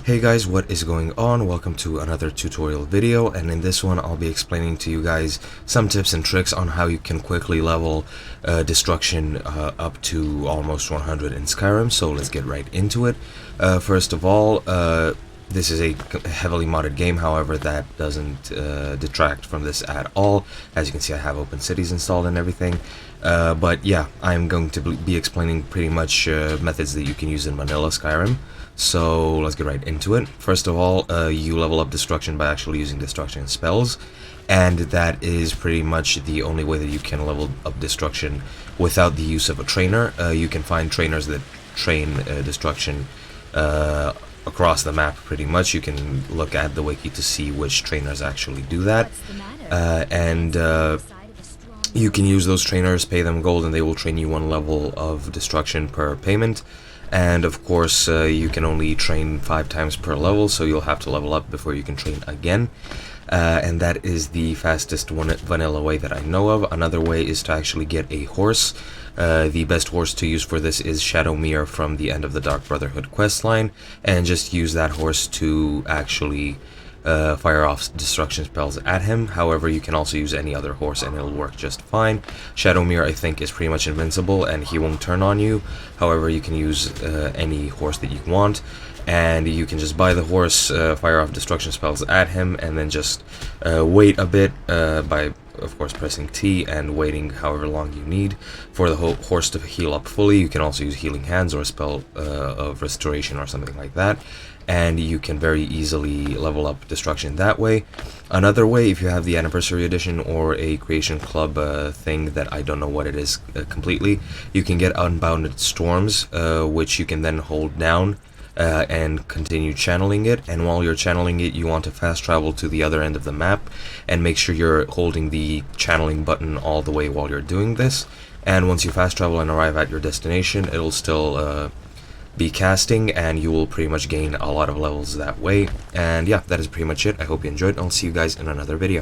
Hey guys, what is going on? Welcome to another tutorial video, and in this one I'll be explaining to you guys some tips and tricks on how you can quickly level destruction up to almost 100 in Skyrim. So let's get right into it. First of all, this is a heavily modded game, however that doesn't detract from this at all. As you can see, I have open cities installed and everything. But yeah, I'm going to be explaining pretty much methods that you can use in vanilla Skyrim. So let's get right into it. First of all, you level up destruction by actually using destruction spells, and that is pretty much the only way that you can level up destruction without the use of a trainer. You can find trainers that train destruction across the map pretty much. You can look at the wiki to see which trainers actually do that, and you can use those trainers, pay them gold, and they will train you one level of destruction per payment. And of course, you can only train 5 times per level, so you'll have to level up before you can train again. And that is the fastest vanilla way that I know of. Another way is to actually get a horse. The best horse to use for this is Shadowmere from the End of the Dark Brotherhood questline, and just use that horse to actually fire off destruction spells at him. However, you can also use any other horse and it'll work just fine. Shadowmere, I think, is pretty much invincible and he won't turn on you. However, you can use any horse that you want, and you can just buy the horse, fire off destruction spells at him, and then just wait a bit by, of course, pressing T and waiting however long you need for the horse to heal up fully. You can also use healing hands or a spell of restoration or something like that, and you can very easily level up destruction that way. Another way, if you have the anniversary edition or a creation club thing that I don't know what it is completely, you can get unbounded storms, which you can then hold down and continue channeling it. And while you're channeling it, you want to fast travel to the other end of the map and make sure you're holding the channeling button all the way while you're doing this. And once you fast travel and arrive at your destination, it'll still be casting, and you will pretty much gain a lot of levels that way. And yeah, that is pretty much it. I hope you enjoyed, and I'll see you guys in another video.